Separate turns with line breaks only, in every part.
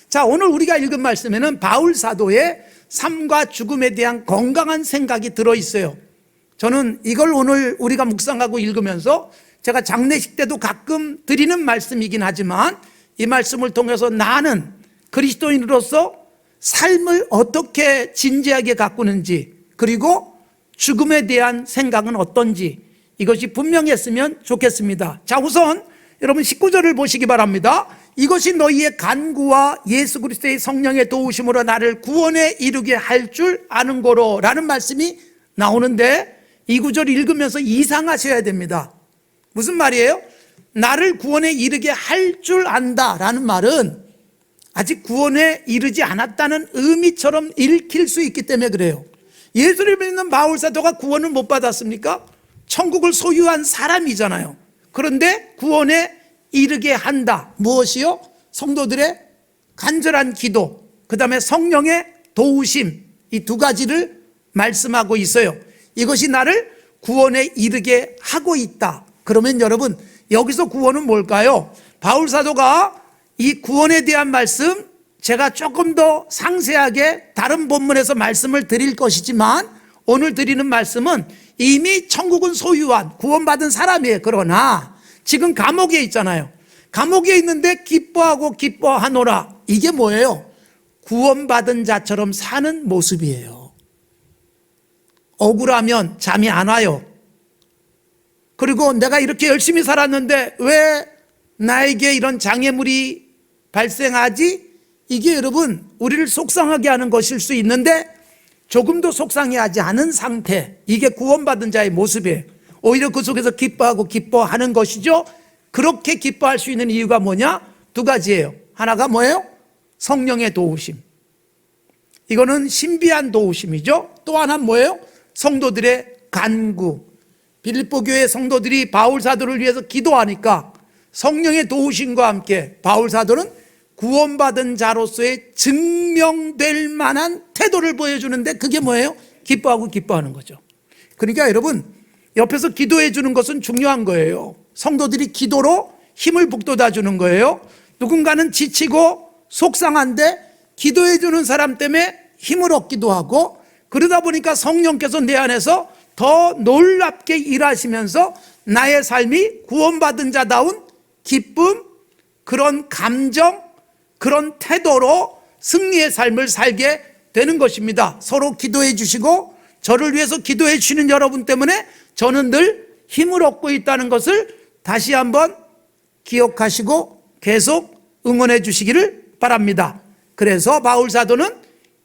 자, 오늘 우리가 읽은 말씀에는 바울 사도의 삶과 죽음에 대한 건강한 생각이 들어있어요. 저는 이걸 오늘 우리가 묵상하고 읽으면서 제가 장례식 때도 가끔 드리는 말씀이긴 하지만 이 말씀을 통해서 나는 그리스도인으로서 삶을 어떻게 진지하게 가꾸는지, 그리고 죽음에 대한 생각은 어떤지, 이것이 분명했으면 좋겠습니다. 자, 우선 여러분 19절을 보시기 바랍니다. 이것이 너희의 간구와 예수 그리스도의 성령의 도우심으로 나를 구원에 이르게 할 줄 아는 거로 라는 말씀이 나오는데, 이 구절 읽으면서 이상하셔야 됩니다. 무슨 말이에요? 나를 구원에 이르게 할 줄 안다라는 말은 아직 구원에 이르지 않았다는 의미처럼 읽힐 수 있기 때문에 그래요. 예수를 믿는 바울 사도가 구원을 못 받았습니까? 천국을 소유한 사람이잖아요. 그런데 구원에 이르게 한다. 무엇이요? 성도들의 간절한 기도, 그 다음에 성령의 도우심, 이 두 가지를 말씀하고 있어요. 이것이 나를 구원에 이르게 하고 있다. 그러면 여러분, 여기서 구원은 뭘까요? 바울 사도가 이 구원에 대한 말씀, 제가 조금 더 상세하게 다른 본문에서 말씀을 드릴 것이지만 오늘 드리는 말씀은 이미 천국은 소유한 구원받은 사람이에요. 그러나 지금 감옥에 있잖아요. 감옥에 있는데 기뻐하고 기뻐하노라. 이게 뭐예요? 구원받은 자처럼 사는 모습이에요. 억울하면 잠이 안 와요. 그리고 내가 이렇게 열심히 살았는데 왜 나에게 이런 장애물이 발생하지? 이게 여러분 우리를 속상하게 하는 것일 수 있는데 조금도 속상해하지 않은 상태, 이게 구원받은 자의 모습이에요. 오히려 그 속에서 기뻐하고 기뻐하는 것이죠. 그렇게 기뻐할 수 있는 이유가 뭐냐? 두 가지예요. 하나가 뭐예요? 성령의 도우심. 이거는 신비한 도우심이죠. 또 하나는 뭐예요? 성도들의 간구. 빌립보 교회 성도들이 바울 사도를 위해서 기도하니까 성령의 도우심과 함께 바울 사도는 구원받은 자로서의 증명될 만한 태도를 보여주는데, 그게 뭐예요? 기뻐하고 기뻐하는 거죠. 그러니까 여러분, 옆에서 기도해 주는 것은 중요한 거예요. 성도들이 기도로 힘을 북돋아 주는 거예요. 누군가는 지치고 속상한데 기도해 주는 사람 때문에 힘을 얻기도 하고, 그러다 보니까 성령께서 내 안에서 더 놀랍게 일하시면서 나의 삶이 구원받은 자다운 기쁨, 그런 감정, 그런 태도로 승리의 삶을 살게 되는 것입니다. 서로 기도해 주시고 저를 위해서 기도해 주시는 여러분 때문에 저는 늘 힘을 얻고 있다는 것을 다시 한번 기억하시고 계속 응원해 주시기를 바랍니다. 그래서 바울 사도는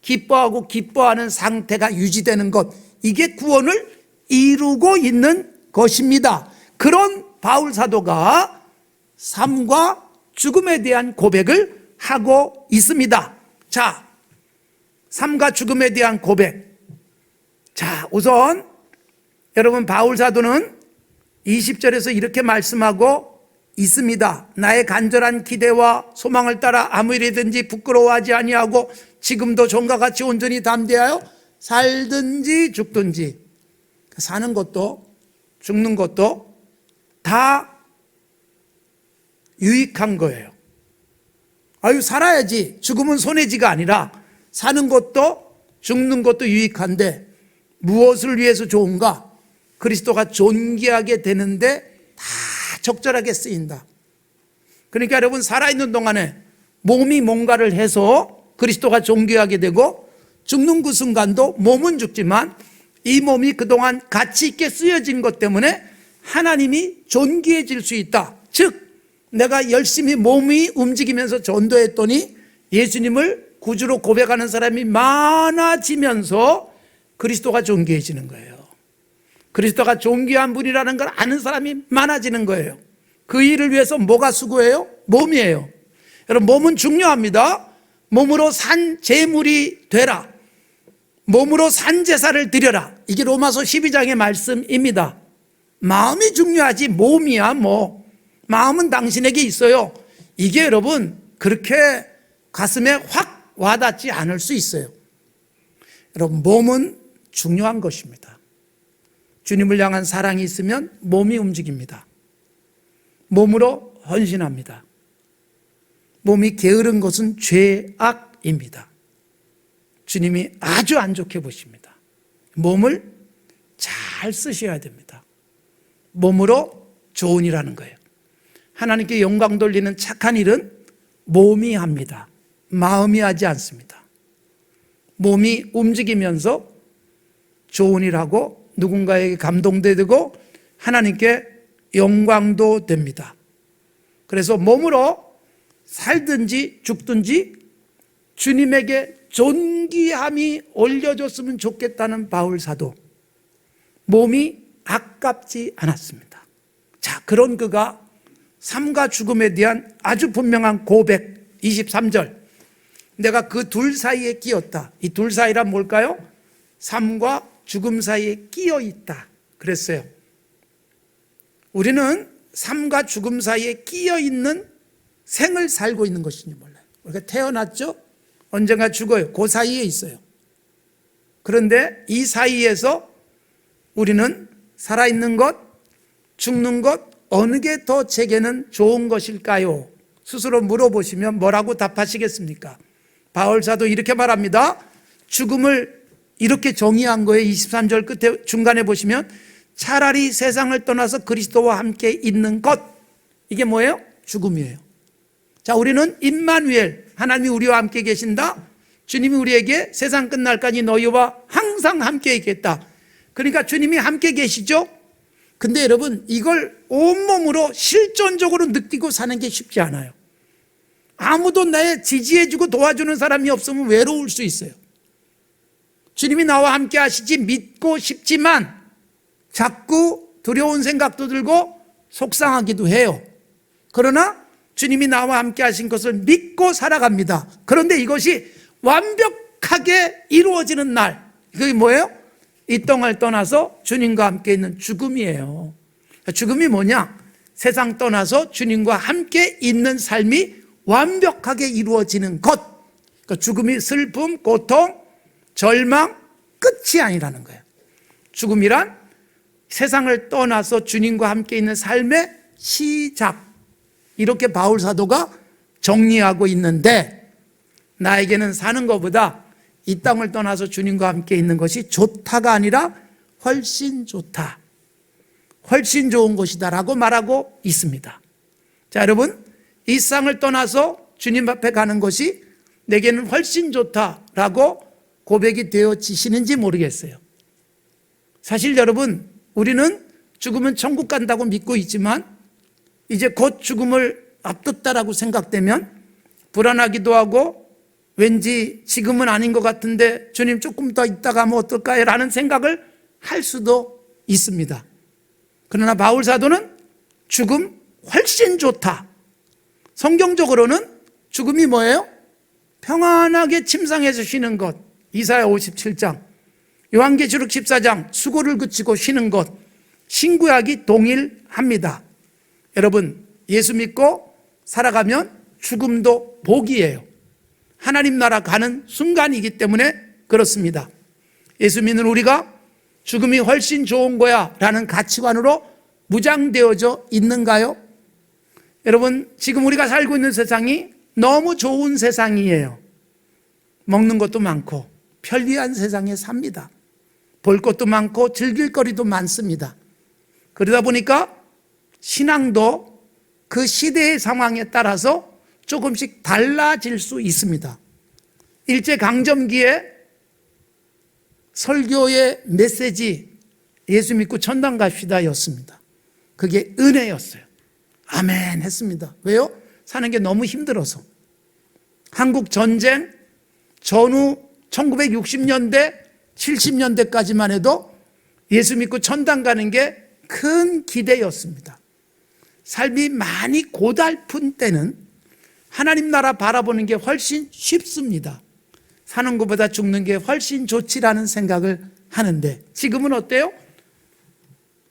기뻐하고 기뻐하는 상태가 유지되는 것, 이게 구원을 이루고 있는 것입니다. 그런 바울 사도가 삶과 죽음에 대한 고백을 하고 있습니다. 자, 삶과 죽음에 대한 고백. 자, 우선 여러분, 바울 사도는 20절에서 이렇게 말씀하고 있습니다. 나의 간절한 기대와 소망을 따라 아무 일이든지 부끄러워하지 아니하고 지금도 전과 같이 온전히 담대하여 살든지 죽든지, 사는 것도 죽는 것도 다 유익한 거예요. 아유, 살아야지, 죽으면 손해지가 아니라 사는 것도 죽는 것도 유익한데 무엇을 위해서 좋은가? 그리스도가 존귀하게 되는데 다 적절하게 쓰인다. 그러니까 여러분, 살아있는 동안에 몸이 뭔가를 해서 그리스도가 존귀하게 되고, 죽는 그 순간도 몸은 죽지만 이 몸이 그동안 가치 있게 쓰여진 것 때문에 하나님이 존귀해질 수 있다. 즉, 내가 열심히 몸이 움직이면서 전도했더니 예수님을 구주로 고백하는 사람이 많아지면서 그리스도가 존귀해지는 거예요. 그리스도가 존귀한 분이라는 걸 아는 사람이 많아지는 거예요. 그 일을 위해서 뭐가 수고해요? 몸이에요. 여러분, 몸은 중요합니다. 몸으로 산 제물이 되라. 몸으로 산 제사를 드려라. 이게 로마서 12장의 말씀입니다. 마음이 중요하지 몸이야 뭐. 마음은 당신에게 있어요. 이게 여러분 그렇게 가슴에 확 와닿지 않을 수 있어요. 여러분, 몸은 중요한 것입니다. 주님을 향한 사랑이 있으면 몸이 움직입니다. 몸으로 헌신합니다. 몸이 게으른 것은 죄악입니다. 주님이 아주 안 좋게 보십니다. 몸을 잘 쓰셔야 됩니다. 몸으로 좋은 일 하는 거예요. 하나님께 영광 돌리는 착한 일은 몸이 합니다. 마음이 하지 않습니다. 몸이 움직이면서 좋은 일하고 누군가에게 감동되고 하나님께 영광도 됩니다. 그래서 몸으로 살든지 죽든지 주님에게 존귀함이 올려줬으면 좋겠다는 바울 사도, 몸이 아깝지 않았습니다. 자, 그런 그가 삶과 죽음에 대한 아주 분명한 고백, 23절. 내가 그 둘 사이에 끼었다. 이 둘 사이란 뭘까요? 삶과 죽음 사이에 끼어 있다 그랬어요. 우리는 삶과 죽음 사이에 끼어 있는 생을 살고 있는 것인지 몰라요. 우리가 태어났죠? 언젠가 죽어요. 그 사이에 있어요. 그런데 이 사이에서 우리는 살아있는 것, 죽는 것, 어느 게 더 제게는 좋은 것일까요? 스스로 물어보시면 뭐라고 답하시겠습니까? 바울 사도 이렇게 말합니다. 죽음을 이렇게 정의한 거예요. 23절 끝에 중간에 보시면 차라리 세상을 떠나서 그리스도와 함께 있는 것. 이게 뭐예요? 죽음이에요. 자, 우리는 임마누엘, 하나님이 우리와 함께 계신다. 주님이 우리에게 세상 끝날까지 너희와 항상 함께 있겠다. 그러니까 주님이 함께 계시죠? 근데 여러분, 이걸 온몸으로 실존적으로 느끼고 사는 게 쉽지 않아요. 아무도 나의 지지해주고 도와주는 사람이 없으면 외로울 수 있어요. 주님이 나와 함께 하시지 믿고 싶지만 자꾸 두려운 생각도 들고 속상하기도 해요. 그러나 주님이 나와 함께 하신 것을 믿고 살아갑니다. 그런데 이것이 완벽하게 이루어지는 날, 그게 뭐예요? 이 땅을 떠나서 주님과 함께 있는 죽음이에요. 죽음이 뭐냐? 세상 떠나서 주님과 함께 있는 삶이 완벽하게 이루어지는 것. 그러니까 죽음이 슬픔, 고통, 절망, 끝이 아니라는 거예요. 죽음이란 세상을 떠나서 주님과 함께 있는 삶의 시작. 이렇게 바울 사도가 정리하고 있는데, 나에게는 사는 것보다 이 땅을 떠나서 주님과 함께 있는 것이 좋다가 아니라 훨씬 좋다, 훨씬 좋은 것이다라고 말하고 있습니다. 자, 여러분, 이 세상을 떠나서 주님 앞에 가는 것이 내게는 훨씬 좋다라고 고백이 되어지시는지 모르겠어요. 사실 여러분, 우리는 죽으면 천국 간다고 믿고 있지만 이제 곧 죽음을 앞뒀다라고 생각되면 불안하기도 하고, 왠지 지금은 아닌 것 같은데 주님 조금 더 있다가 하면 어떨까요? 라는 생각을 할 수도 있습니다. 그러나 바울 사도는 죽음 훨씬 좋다. 성경적으로는 죽음이 뭐예요? 평안하게 침상에서 쉬는 것. 이사야 57장, 요한계시록 14장, 수고를 그치고 쉬는 것. 신구약이 동일합니다. 여러분, 예수 믿고 살아가면 죽음도 복이에요. 하나님 나라 가는 순간이기 때문에 그렇습니다. 예수 믿는 우리가 죽음이 훨씬 좋은 거야 라는 가치관으로 무장되어져 있는가요? 여러분, 지금 우리가 살고 있는 세상이 너무 좋은 세상이에요. 먹는 것도 많고 편리한 세상에 삽니다. 볼 것도 많고 즐길 거리도 많습니다. 그러다 보니까 신앙도 그 시대의 상황에 따라서 조금씩 달라질 수 있습니다. 일제강점기에 설교의 메시지, 예수 믿고 천당 갑시다 였습니다. 그게 은혜였어요. 아멘 했습니다. 왜요? 사는 게 너무 힘들어서. 한국 전쟁 전후 1960년대 70년대까지만 해도 예수 믿고 천당 가는 게 큰 기대였습니다. 삶이 많이 고달픈 때는 하나님 나라 바라보는 게 훨씬 쉽습니다. 사는 것보다 죽는 게 훨씬 좋지라는 생각을 하는데, 지금은 어때요?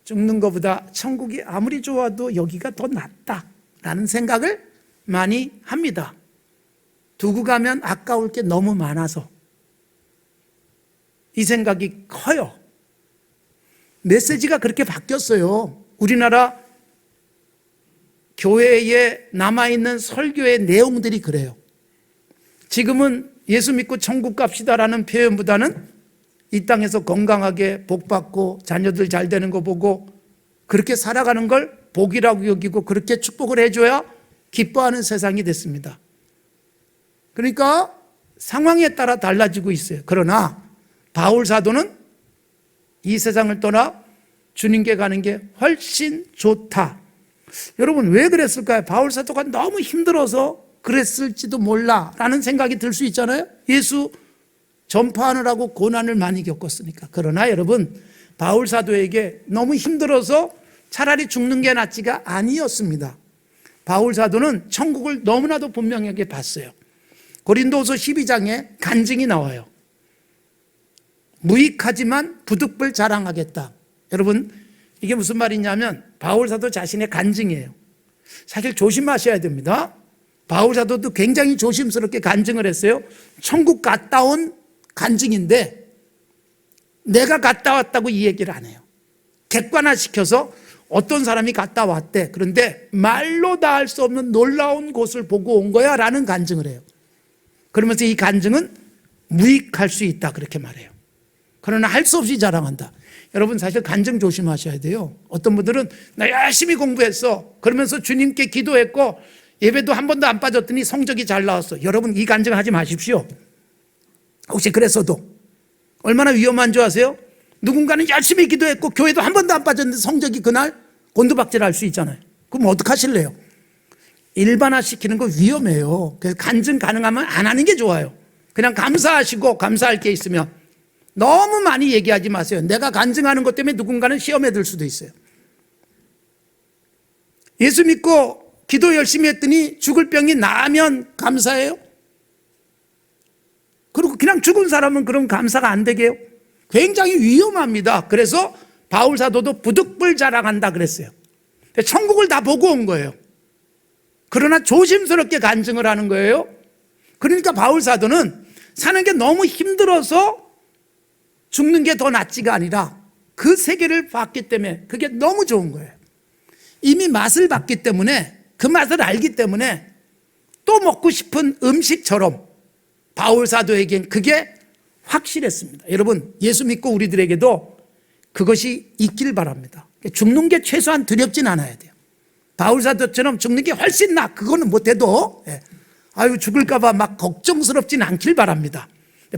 죽는 것보다 천국이 아무리 좋아도 여기가 더 낫다라는 생각을 많이 합니다. 두고 가면 아까울 게 너무 많아서 이 생각이 커요. 메시지가 그렇게 바뀌었어요. 우리나라 교회에 남아있는 설교의 내용들이 그래요. 지금은 예수 믿고 천국 갑시다라는 표현보다는 이 땅에서 건강하게 복받고 자녀들 잘 되는 거 보고 그렇게 살아가는 걸 복이라고 여기고 그렇게 축복을 해줘야 기뻐하는 세상이 됐습니다. 그러니까 상황에 따라 달라지고 있어요. 그러나 바울 사도는 이 세상을 떠나 주님께 가는 게 훨씬 좋다. 여러분 왜 그랬을까요? 바울 사도가 너무 힘들어서 그랬을지도 몰라 라는 생각이 들 수 있잖아요. 예수 전파하느라고 고난을 많이 겪었으니까. 그러나 여러분 바울 사도에게 너무 힘들어서 차라리 죽는 게 낫지가 아니었습니다. 바울 사도는 천국을 너무나도 분명하게 봤어요. 고린도후서 12장에 간증이 나와요. 무익하지만 부득불 자랑하겠다. 여러분 이게 무슨 말이냐면 바울 사도 자신의 간증이에요. 사실 조심하셔야 됩니다. 바울 사도도 굉장히 조심스럽게 간증을 했어요. 천국 갔다 온 간증인데 내가 갔다 왔다고 이 얘기를 안 해요. 객관화시켜서 어떤 사람이 갔다 왔대. 그런데 말로 다 할 수 없는 놀라운 곳을 보고 온 거야 라는 간증을 해요. 그러면서 이 간증은 무익할 수 있다 그렇게 말해요. 그러나 할 수 없이 자랑한다. 여러분 사실 간증 조심하셔야 돼요. 어떤 분들은 나 열심히 공부했어. 그러면서 주님께 기도했고 예배도 한 번도 안 빠졌더니 성적이 잘 나왔어. 여러분 이 간증 하지 마십시오. 혹시 그랬어도 얼마나 위험한 줄 아세요? 누군가는 열심히 기도했고 교회도 한 번도 안 빠졌는데 성적이 그날 곤두박질할 수 있잖아요. 그럼 어떡하실래요? 일반화시키는 거 위험해요. 그래서 간증 가능하면 안 하는 게 좋아요. 그냥 감사하시고 감사할 게 있으면 너무 많이 얘기하지 마세요. 내가 간증하는 것 때문에 누군가는 시험에 들 수도 있어요. 예수 믿고 기도 열심히 했더니 죽을 병이 나으면 감사해요? 그리고 그냥 죽은 사람은 그럼 감사가 안 되게요? 굉장히 위험합니다. 그래서 바울 사도도 부득불 자랑한다 그랬어요. 천국을 다 보고 온 거예요. 그러나 조심스럽게 간증을 하는 거예요. 그러니까 바울 사도는 사는 게 너무 힘들어서 죽는 게 더 낫지가 아니라 그 세계를 봤기 때문에 그게 너무 좋은 거예요. 이미 맛을 봤기 때문에 그 맛을 알기 때문에 또 먹고 싶은 음식처럼 바울 사도에겐 그게 확실했습니다. 여러분 예수 믿고 우리들에게도 그것이 있길 바랍니다. 죽는 게 최소한 두렵진 않아야 돼요. 바울 사도처럼 죽는 게 훨씬 나 그거는 못해도 아유 죽을까 봐 막 걱정스럽진 않길 바랍니다.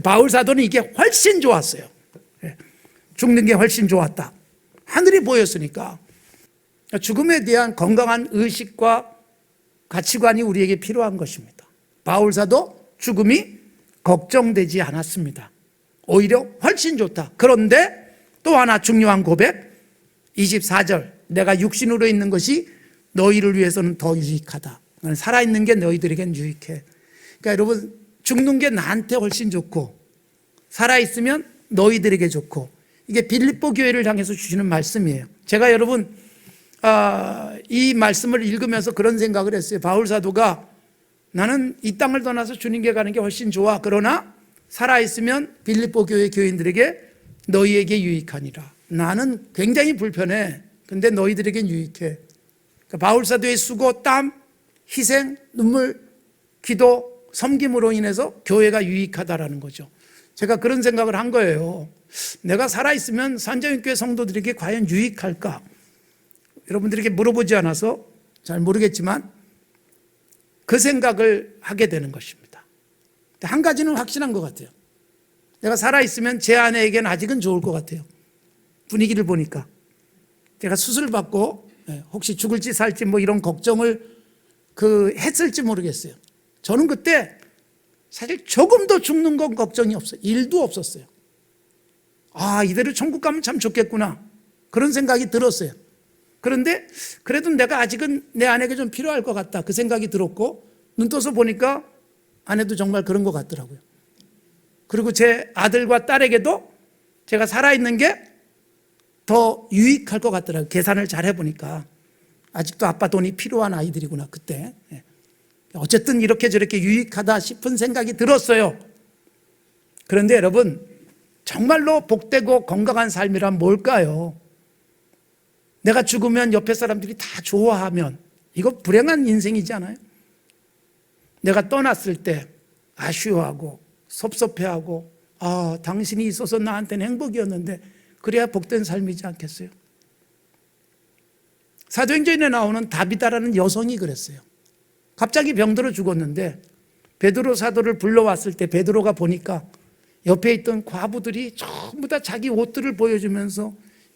바울 사도는 이게 훨씬 좋았어요. 죽는 게 훨씬 좋았다. 하늘이 보였으니까. 죽음에 대한 건강한 의식과 가치관이 우리에게 필요한 것입니다. 바울 사도 죽음이 걱정되지 않았습니다. 오히려 훨씬 좋다. 그런데 또 하나 중요한 고백 24절 내가 육신으로 있는 것이 너희를 위해서는 더 유익하다. 살아있는 게 너희들에겐 유익해. 그러니까 여러분 죽는 게 나한테 훨씬 좋고 살아있으면 너희들에게 좋고 이게 빌립보 교회를 향해서 주시는 말씀이에요. 제가 여러분 이 말씀을 읽으면서 그런 생각을 했어요. 바울 사도가 나는 이 땅을 떠나서 주님께 가는 게 훨씬 좋아. 그러나 살아있으면 빌립보 교회 교인들에게 너희에게 유익하니라. 나는 굉장히 불편해. 근데 너희들에겐 유익해. 그러니까 바울 사도의 수고, 땀, 희생, 눈물, 기도, 섬김으로 인해서 교회가 유익하다라는 거죠. 제가 그런 생각을 한 거예요. 내가 살아있으면 산자연교회 성도들에게 과연 유익할까? 여러분들에게 물어보지 않아서 잘 모르겠지만 그 생각을 하게 되는 것입니다. 한 가지는 확실한 것 같아요. 내가 살아있으면 제 아내에게는 아직은 좋을 것 같아요. 분위기를 보니까. 제가 수술받고 혹시 죽을지 살지 뭐 이런 걱정을 했을지 모르겠어요. 저는 그때 사실 조금 더 죽는 건 걱정이 없어요. 일도 없었어요. 아, 이대로 천국 가면 참 좋겠구나. 그런 생각이 들었어요. 그런데 그래도 내가 아직은 내 아내에게 좀 필요할 것 같다. 그 생각이 들었고 눈 떠서 보니까 아내도 정말 그런 것 같더라고요. 그리고 제 아들과 딸에게도 제가 살아있는 게 더 유익할 것 같더라고요. 계산을 잘 해보니까 아직도 아빠 돈이 필요한 아이들이구나 그때. 어쨌든 이렇게 저렇게 유익하다 싶은 생각이 들었어요. 그런데 여러분 정말로 복되고 건강한 삶이란 뭘까요? 내가 죽으면 옆에 사람들이 다 좋아하면 이거 불행한 인생이지 않아요? 내가 떠났을 때 아쉬워하고 섭섭해하고 당신이 있어서 나한테는 행복이었는데 그래야 복된 삶이지 않겠어요? 사도행전에 나오는 다비다라는 여성이 그랬어요. 갑자기 병들어 죽었는데 베드로 사도를 불러왔을 때 베드로가 보니까 옆에 있던 과부들이 전부 다 자기 옷들을 보여주면서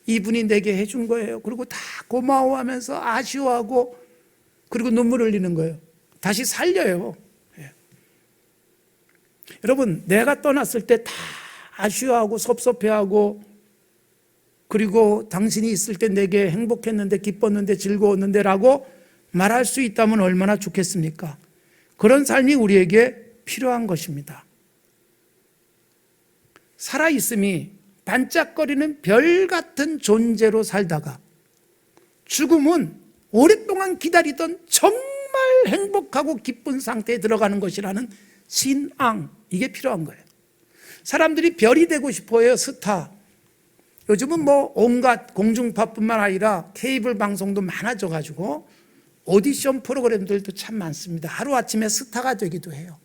이분이 내게 해준 거예요. 그리고 다 고마워하면서 아쉬워하고 그리고 눈물 흘리는 거예요. 다시 살려요. 예. 여러분, 내가 떠났을 때 다 아쉬워하고 섭섭해하고 그리고 당신이 있을 때 내게 행복했는데 기뻤는데 즐거웠는데 라고 말할 수 있다면 얼마나 좋겠습니까? 그런 삶이 우리에게 필요한 것입니다. 살아있음이 반짝거리는 별 같은 존재로 살다가 죽음은 오랫동안 기다리던 정말 행복하고 기쁜 상태에 들어가는 것이라는 신앙, 이게 필요한 거예요. 사람들이 별이 되고 싶어요. 스타. 요즘은 온갖 공중파뿐만 아니라 케이블 방송도 많아져가지고 오디션 프로그램들도 참 많습니다. 하루아침에 스타가 되기도 해요.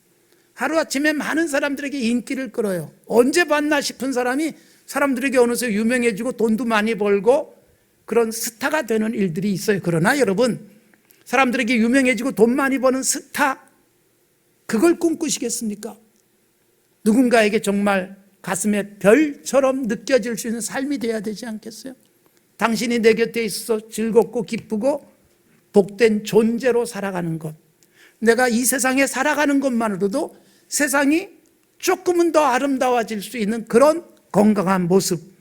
하루아침에 많은 사람들에게 인기를 끌어요. 언제 봤나 싶은 사람이 사람들에게 어느새 유명해지고 돈도 많이 벌고 그런 스타가 되는 일들이 있어요. 그러나 여러분, 사람들에게 유명해지고 돈 많이 버는 스타, 그걸 꿈꾸시겠습니까? 누군가에게 정말 가슴에 별처럼 느껴질 수 있는 삶이 돼야 되지 않겠어요? 당신이 내 곁에 있어서 즐겁고 기쁘고 복된 존재로 살아가는 것, 내가 이 세상에 살아가는 것만으로도 세상이 조금은 더 아름다워질 수 있는 그런 건강한 모습.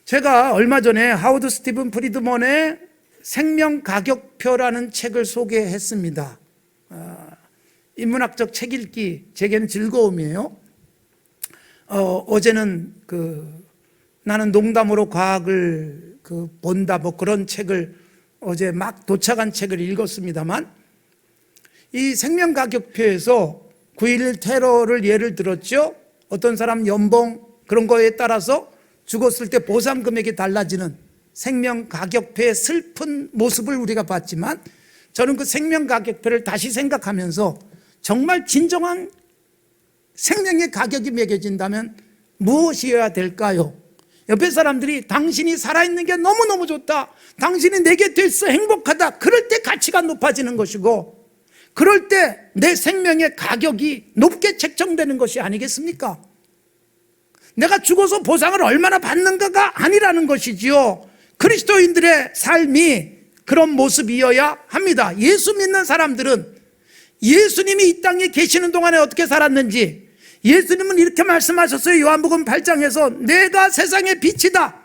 제가 얼마 전에 하워드 스티븐 프리드먼의 생명 가격표라는 책을 소개했습니다. 인문학적 책 읽기, 제게는 즐거움이에요. 어제는 나는 농담으로 과학을 본다 그런 책을 어제 막 도착한 책을 읽었습니다만, 이 생명 가격표에서 9.11 테러를 예를 들었죠. 어떤 사람 연봉 그런 거에 따라서 죽었을 때 보상 금액이 달라지는 생명 가격표의 슬픈 모습을 우리가 봤지만, 저는 그 생명 가격표를 다시 생각하면서 정말 진정한 생명의 가격이 매겨진다면 무엇이어야 될까요? 옆에 사람들이 당신이 살아있는 게 너무너무 좋다, 당신이 내 곁에 있어 행복하다, 그럴 때 가치가 높아지는 것이고, 그럴 때 내 생명의 가격이 높게 책정되는 것이 아니겠습니까? 내가 죽어서 보상을 얼마나 받는가가 아니라는 것이지요. 그리스도인들의 삶이 그런 모습이어야 합니다. 예수 믿는 사람들은 예수님이 이 땅에 계시는 동안에 어떻게 살았는지, 예수님은 이렇게 말씀하셨어요. 요한복음 8장에서 내가 세상의 빛이다.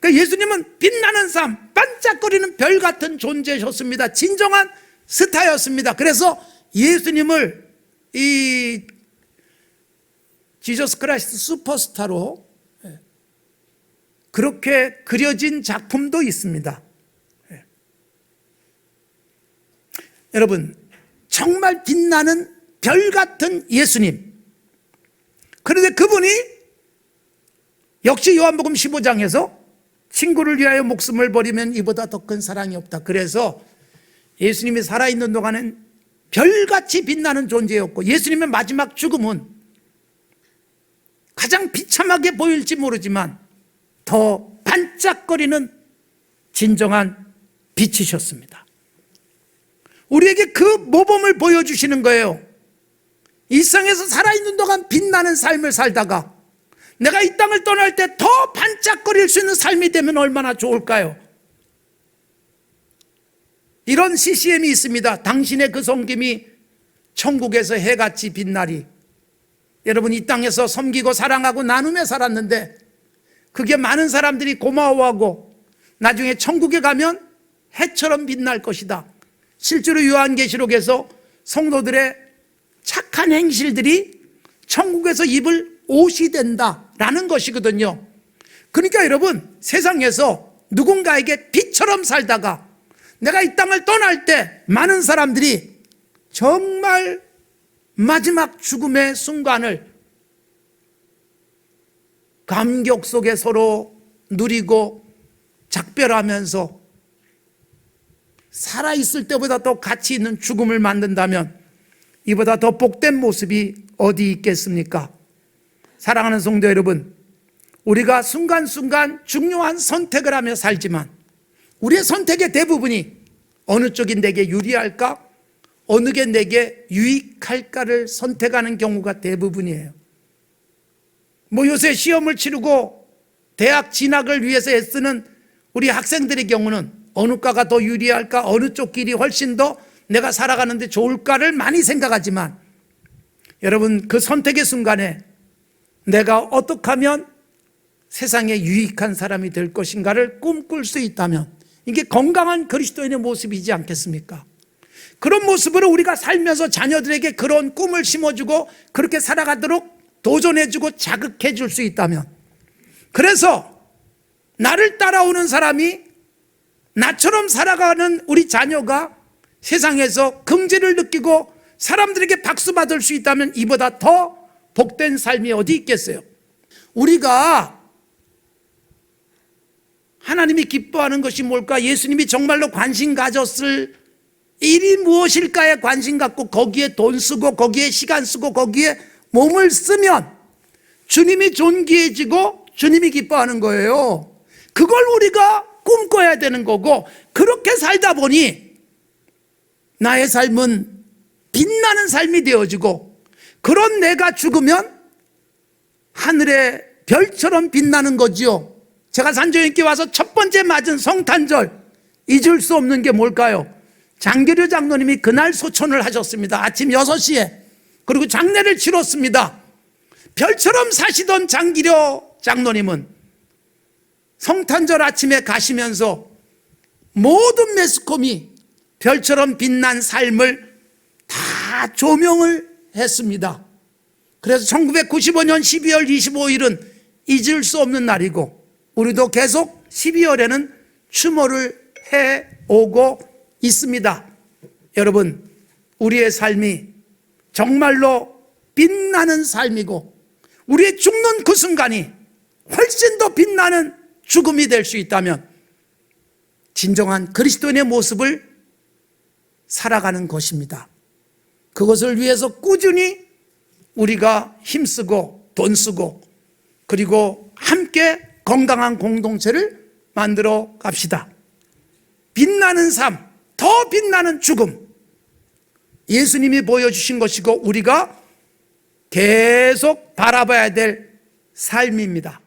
그러니까 예수님은 빛나는 삶, 반짝거리는 별 같은 존재셨습니다. 진정한 스타였습니다. 그래서 예수님을 이 지저스 크라이스트 슈퍼스타로 그렇게 그려진 작품도 있습니다. 여러분, 정말 빛나는 별 같은 예수님. 그런데 그분이 역시 요한복음 15장에서 친구를 위하여 목숨을 버리면 이보다 더 큰 사랑이 없다. 그래서 예수님이 살아있는 동안은 별같이 빛나는 존재였고, 예수님의 마지막 죽음은 가장 비참하게 보일지 모르지만 더 반짝거리는 진정한 빛이셨습니다. 우리에게 그 모범을 보여주시는 거예요. 이 세상에서 살아있는 동안 빛나는 삶을 살다가 내가 이 땅을 떠날 때 더 반짝거릴 수 있는 삶이 되면 얼마나 좋을까요? 이런 CCM이 있습니다. 당신의 그 섬김이 천국에서 해같이 빛나리. 여러분, 이 땅에서 섬기고 사랑하고 나누며 살았는데 그게 많은 사람들이 고마워하고 나중에 천국에 가면 해처럼 빛날 것이다. 실제로 요한계시록에서 성도들의 착한 행실들이 천국에서 입을 옷이 된다라는 것이거든요. 그러니까 여러분, 세상에서 누군가에게 빛처럼 살다가 내가 이 땅을 떠날 때 많은 사람들이 정말 마지막 죽음의 순간을 감격 속에 서로 누리고 작별하면서 살아있을 때보다 더 가치 있는 죽음을 만든다면 이보다 더 복된 모습이 어디 있겠습니까? 사랑하는 성도 여러분, 우리가 순간순간 중요한 선택을 하며 살지만 우리의 선택의 대부분이 어느 쪽이 내게 유리할까? 어느 게 내게 유익할까를 선택하는 경우가 대부분이에요. 요새 시험을 치르고 대학 진학을 위해서 애쓰는 우리 학생들의 경우는 어느 과가 더 유리할까? 어느 쪽 길이 훨씬 더 내가 살아가는데 좋을까를 많이 생각하지만 여러분, 그 선택의 순간에 내가 어떻게 하면 세상에 유익한 사람이 될 것인가를 꿈꿀 수 있다면 이게 건강한 그리스도인의 모습이지 않겠습니까? 그런 모습으로 우리가 살면서 자녀들에게 그런 꿈을 심어주고 그렇게 살아가도록 도전해주고 자극해줄 수 있다면, 그래서 나를 따라오는 사람이 나처럼 살아가는 우리 자녀가 세상에서 긍지를 느끼고 사람들에게 박수받을 수 있다면 이보다 더 복된 삶이 어디 있겠어요? 우리가 하나님이 기뻐하는 것이 뭘까? 예수님이 정말로 관심 가졌을 일이 무엇일까에 관심 갖고 거기에 돈 쓰고 거기에 시간 쓰고 거기에 몸을 쓰면 주님이 존귀해지고 주님이 기뻐하는 거예요. 그걸 우리가 꿈꿔야 되는 거고, 그렇게 살다 보니 나의 삶은 빛나는 삶이 되어지고, 그런 내가 죽으면 하늘의 별처럼 빛나는 거지요. 제가 산조님께 와서 첫 번째 맞은 성탄절 잊을 수 없는 게 뭘까요? 장기료 장로님이 그날 소천을 하셨습니다. 아침 6시에. 그리고 장례를 치렀습니다. 별처럼 사시던 장기료 장로님은 성탄절 아침에 가시면서 모든 매스컴이 별처럼 빛난 삶을 다 조명을 했습니다. 그래서 1995년 12월 25일은 잊을 수 없는 날이고, 우리도 계속 12월에는 추모를 해오고 있습니다. 여러분, 우리의 삶이 정말로 빛나는 삶이고 우리의 죽는 그 순간이 훨씬 더 빛나는 죽음이 될 수 있다면 진정한 그리스도인의 모습을 살아가는 것입니다. 그것을 위해서 꾸준히 우리가 힘쓰고 돈 쓰고 그리고 함께 건강한 공동체를 만들어 갑시다. 빛나는 삶, 더 빛나는 죽음, 예수님이 보여주신 것이고 우리가 계속 바라봐야 될 삶입니다.